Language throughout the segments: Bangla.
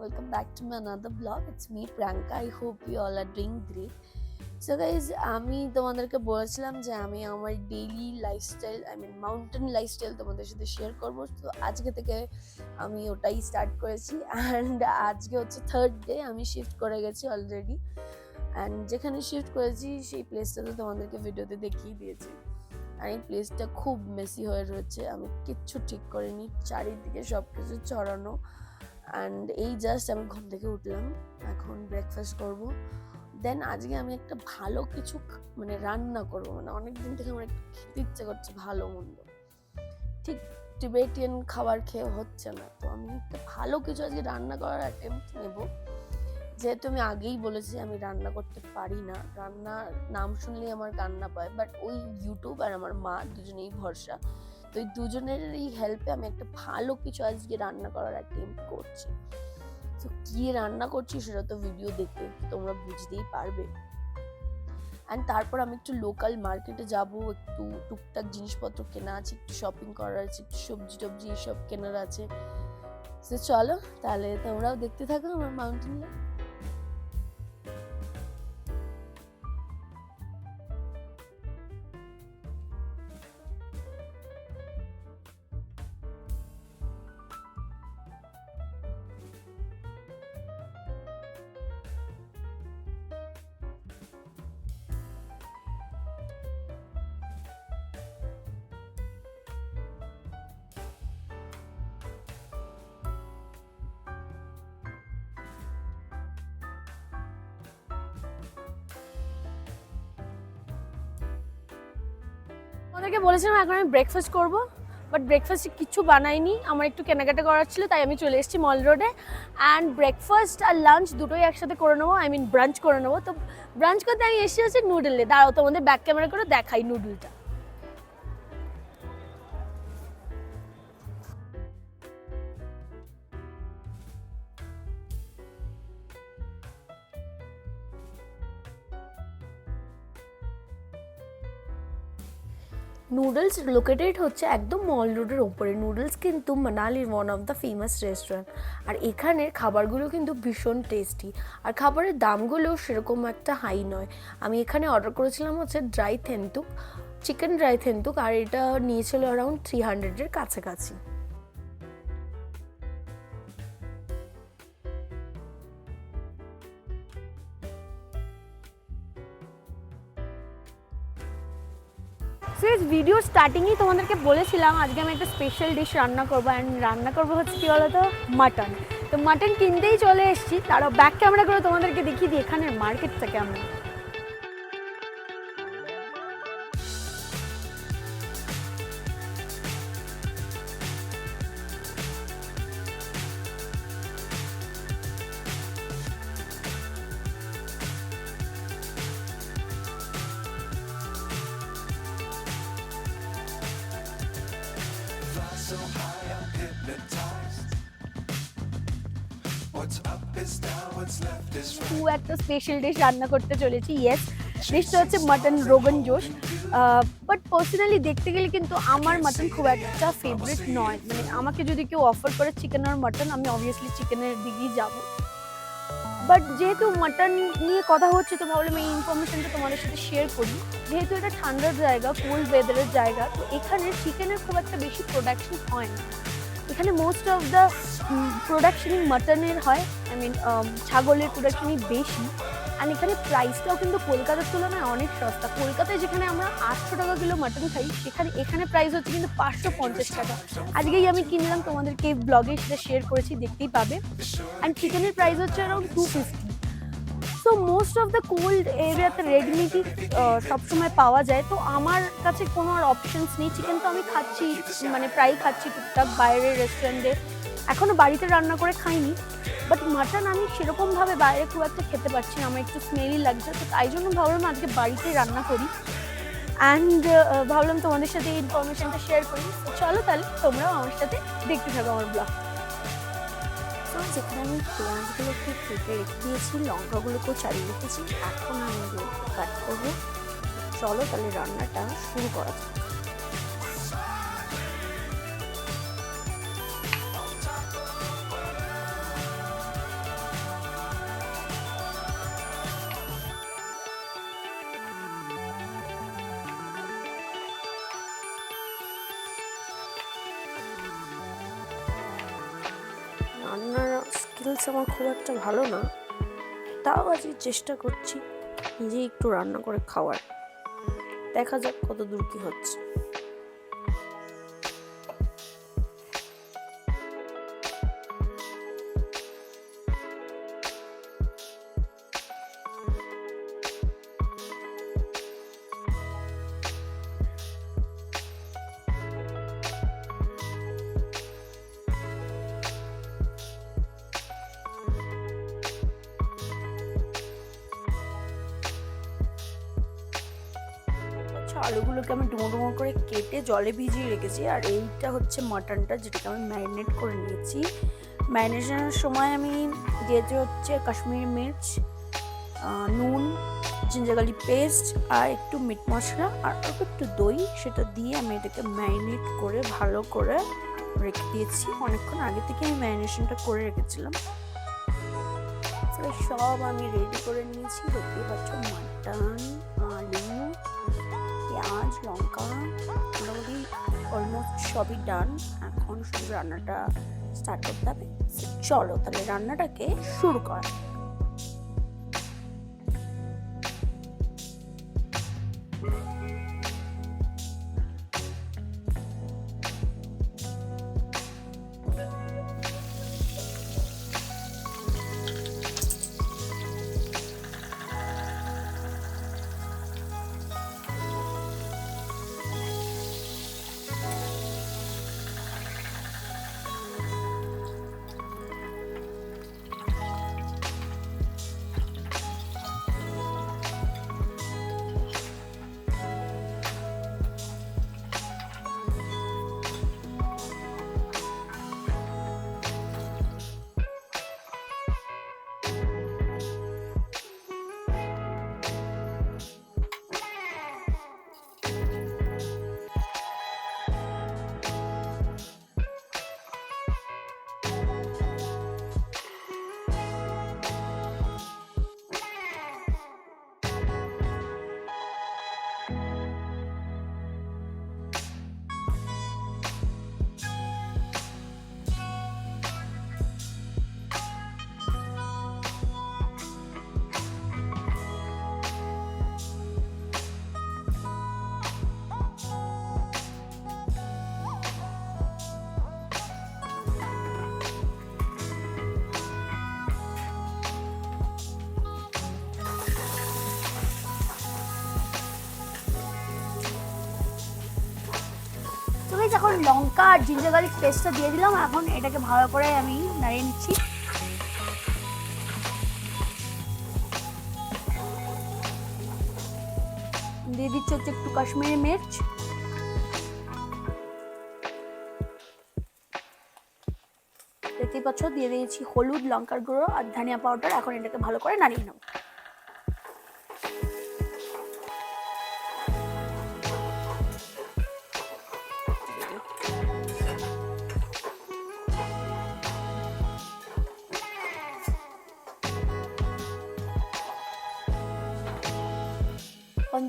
welcome back to my another vlog. It's me Priyanka. I hope you all are doing great. So guys, আমি তোমাদেরকে বলেছিলাম যে আমি আমার ডেইলি লাইফস্টাইল মাউন্টেন লাইফস্টাইল তোমাদের সাথে শেয়ার করব। তো আজকে থেকে আমি ওটাই স্টার্ট করেছি অ্যান্ড আজকে হচ্ছে থার্ড ডে। আমি শিফট করে গেছি অলরেডি অ্যান্ড যেখানে শিফট করেছি সেই প্লেসটা তো তোমাদেরকে ভিডিওতে দেখিয়ে দিয়েছি। আর এই প্লেসটা খুব মেসি হয়ে রয়েছে, আমি কিচ্ছু ঠিক করিনি, চারিদিকে সব কিছু ছড়ানো। অ্যান্ড এই জাস্ট আমি ঘুম থেকে উঠলাম, এখন ব্রেকফাস্ট করব। দেন আজকে আমি একটা ভালো কিছু রান্না করবো, অনেকদিন থেকে আমার একটু খেতে ইচ্ছে করছে ভালো মন্দ, ঠিক টিবেটিয়ান খাবার খেয়ে হচ্ছে না। তো আমি একটা ভালো কিছু আজকে রান্না করার অ্যাটেম্প্ট নেব। যেহেতু আমি আগেই বলেছি আমি রান্না করতে পারি না, রান্নার নাম শুনলেই আমার কান্না পায়, বাট ওই ইউটিউব আর আমার মা দুজনেই ভরসা। তো এই দুজনেরই হেল্পে আমি একটা ভালো কিছু আজকে রান্না করার অ্যাটেম্প্ট করছি। তো কি রান্না করছি সেটা তো ভিডিও দেখে তোমরা বুঝতেই পারবে। অ্যান্ড তারপর আমি একটু লোকাল মার্কেটে যাব, একটু টুকটাক জিনিসপত্র কেনা আছে, একটু শপিং করার আছে, একটু সবজি টবজি এসব কেনার আছে। তো চলো তাহলে তোমরাও দেখতে থাকো আমার মাউন্টেন লাইফ। ওদেরকে বলেছিলাম এখন আমি ব্রেকফাস্ট করব, বাট ব্রেকফাস্টে কিছু বানাইনি, আমার একটু কেনাকাটা করার ছিল, তাই আমি চলে এসেছি মল রোডে। অ্যান্ড ব্রেকফাস্ট আর লাঞ্চ দুটোই একসাথে করে নেবো, ব্রাঞ্চ করে নেবো। তো ব্রাঞ্চ করতে আমি এসে আছি নুডলে। দাঁড়াও তোমাদের ব্যাক ক্যামেরা করে দেখাই নুডলটা। নুডলস লোকেটেড হচ্ছে একদম মল রোডের ওপরে। নুডলস কিন্তু মানালির one of the famous restaurant, আর এখানের খাবারগুলো কিন্তু ভীষণ টেস্টি, আর খাবারের দামগুলোও সেরকম একটা হাই নয়। আমি এখানে অর্ডার করেছিলাম হচ্ছে ড্রাই থেন্তুক, চিকেন ড্রাই থেন্তুক, আর এটা নিয়েছিল অ্যারাউন্ড 300-এর কাছাকাছি। ভিডিও স্টার্টিংয়েই তোমাদেরকে বলেছিলাম আজকে আমি একটা স্পেশাল ডিশ রান্না করবো, অ্যান্ড রান্না করবো হচ্ছে কী বলতো, মাটন। তো মাটন কিনতেই চলে এসেছি, তারাও ব্যাক ক্যামেরা করে তোমাদেরকে দেখিয়ে দিই এখানের মার্কেটটা কেমন। একটা স্পেশাল ডিশ রান্না করতে চলেছি। ইয়েস, ডিশটা হচ্ছে মাটন রোগন জোশ। বাট পার্সোনালি দেখতে গেলে কিন্তু আমার মাটন খুব একটা ফেভারিট নয়। আমাকে যদি কেউ অফার করে চিকেন আর মাটন, আমি অবভিয়াসলি চিকেনের দিকেই যাব। বাট যেহেতু মাটন নিয়ে কথা হচ্ছে, তো ভাবলাম এই ইনফরমেশনটা তোমাদের সাথে শেয়ার করি। যেহেতু এটা ঠান্ডার জায়গা, কোল্ড ওয়েদারের জায়গা, তো এখানে চিকেনের খুব একটা বেশি প্রোডাকশন হয় না। এখানে মোস্ট অফ দ্য প্রোডাকশনই মাটনের হয়, ছাগলের প্রোডাকশনই বেশি। অ্যান্ড এখানে প্রাইসটাও কিন্তু কলকাতার তুলনায় অনেক সস্তা। কলকাতায় যেখানে আমরা 800 টাকা কিলো মাটন খাই, এখানে প্রাইস হচ্ছে কিন্তু 550 টাকা। আজকেই আমি কিনলাম, তোমাদেরকে এই ব্লগে সেটা শেয়ার করেছি, দেখতেই পাবে। অ্যান্ড চিকেনের প্রাইস হচ্ছে around 250। So most of the cold এরিয়াতে রেড মিটই সবসময় পাওয়া যায়। তো আমার কাছে কোনো আর অপশনস নেই। চিকেন তো আমি খাচ্ছি, প্রায়ই খাচ্ছি টুকটাক বাইরের রেস্টুরেন্টে, এখনও বাড়িতে রান্না করে খাইনি। বাট মাটন আমি সেরকমভাবে বাইরে খুব একটা খেতে পারছি না, আমার একটু স্মেলি লাগছে। তো তাই জন্য ভাবলাম আজকে বাড়িতেই রান্না করি, অ্যান্ড ভাবলাম তোমাদের সাথে এই ইনফরমেশনটা শেয়ার করি। তো চলো তাহলে তোমরাও আমার সাথে দেখতে থাকো আমার ব্লগ। তো যেখানে আমি পেঁয়াজগুলোকে কেটে রেখে দিয়েছি, লঙ্কাগুলোকেও চালিয়ে রেখেছি, এখন আমি এগুলোকে কাট করবো। চলো তাহলে রান্নাটা শুরু করা যাক। রান্নার স্কিলস আমার খুব একটা ভালো না, তাও আজকে চেষ্টা করছি নিজেই একটু রান্না করে খাওয়ার। দেখা যাক কত দূর কি হচ্ছে। আলুগুলোকে আমি ডুমো ডুমো করে কেটে জলে ভিজিয়ে রেখেছি, আর এইটা হচ্ছে মাটনটা, যেটাকে আমি ম্যারিনেট করে নিয়েছি। ম্যারিনেশনের সময় আমি দিয়েছি হচ্ছে কাশ্মীরি মির্চ, নুন, জিঞ্জার গার্লিক পেস্ট আর একটু মিট মশলা আর অল্প একটু দই, সেটা দিয়ে আমি এটাকে ম্যারিনেট করে ভালো করে রেখে দিয়েছি। অনেকক্ষণ আগে থেকে আমি ম্যারিনেশনটা করে রেখেছিলাম। সব আমি রেডি করে নিয়েছি। দেখতেই পাচ্ছ মাটন, আলু, পেঁয়াজ, লঙ্কা, মোটামুটি অলমোস্ট সবই ডান। এখন শুধু রান্নাটা স্টার্ট করতে হবে। চলো তাহলে রান্নাটাকে শুরু করা। এখন লঙ্কা আর জিঞ্জার গার্লিক পেস্টটা দিয়ে দিলাম। এখন এটাকে ভালো করে আমি নাড়িয়ে নিচ্ছি। দিয়ে দিচ্ছি হচ্ছে একটু কাশ্মীরি মির্চ, দেখতেই পাচ্ছ দিয়ে দিয়েছি হলুদ, লঙ্কার গুঁড়ো আর ধনিয়া পাউডার। এখন এটাকে ভালো করে নাড়িয়ে নেব।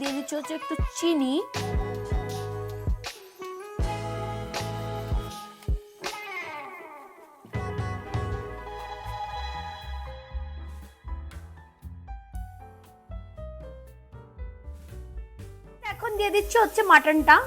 দিয়ে দিচ্ছি হচ্ছে একটু চিনি, এখন দিয়ে দিচ্ছি হচ্ছে মাটনটা।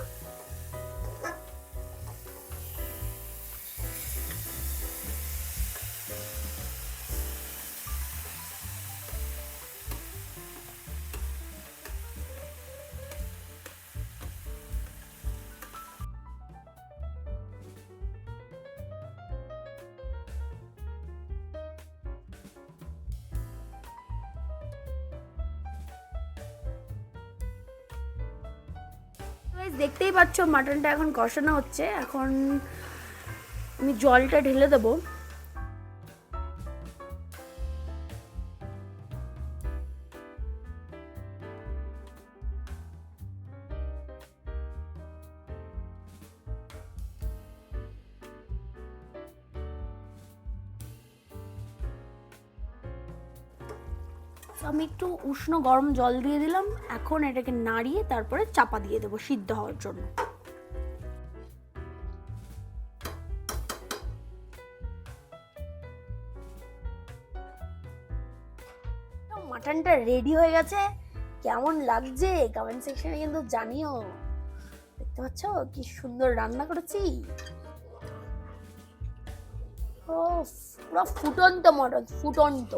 দেখতেই পাচ্ছ মাটনটা এখন কষানো হচ্ছে। এখন আমি জলটা ঢেলে দেবো। আমি একটু উষ্ণ গরম জল দিয়ে দিলাম। এখন এটাকে নাড়িয়ে তারপরে চাপা দিয়ে দেবো সিদ্ধ হওয়ার জন্য। মাটনটা রেডি হয়ে গেছে। কেমন লাগছে কমেন্ট সেকশনে কিন্তু জানিও। দেখতে পাচ্ছ কি সুন্দর রান্না করেছি। ও পুরো ফুটন্ত মটন, ফুটন্ত।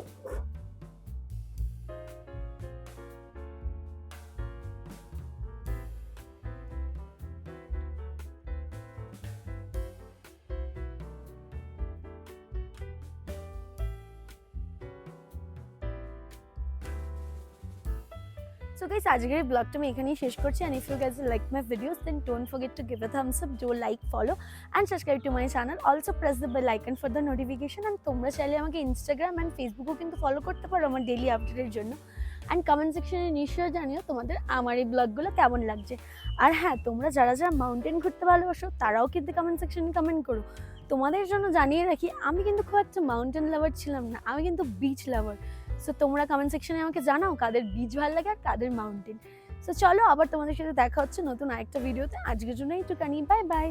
So guys, আজকের ব্লগটা আমি এখানেই শেষ করছি। And if you guys like my videos, then don't forget to give a thumbs up, do like, follow and subscribe to my channel. Also press the bell icon for the notification. And তোমরা চাইলে আমাকে ইনস্টাগ্রাম and ফেসবুকও কিন্তু ফলো করতে পারো আমার ডেইলি আপডেটের জন্য। অ্যান্ড কমেন্ট সেকশনে নিশ্চয়ই জানিও তোমাদের আমার এই ব্লগগুলো কেমন লাগছে। আর হ্যাঁ, তোমরা যারা যারা মাউন্টেন ঘুরতে ভালোবাসো তারাও কিন্তু কমেন্ট সেকশনে কমেন্ট করো। তোমাদের জন্য জানিয়ে রাখি, আমি কিন্তু খুব একটা মাউন্টেন লাভার ছিলাম না, আমি কিন্তু বিচ লাভার। সো তোমরা কমেন্ট সেকশনে আমাকে জানাও কাদের বিচ ভালো লাগে আর কাদের মাউন্টেন। সো চলো, আবার তোমাদের সাথে দেখা হচ্ছে নতুন আরেকটা ভিডিওতে। আজকের জন্য এইটুখানি, বাই বাই।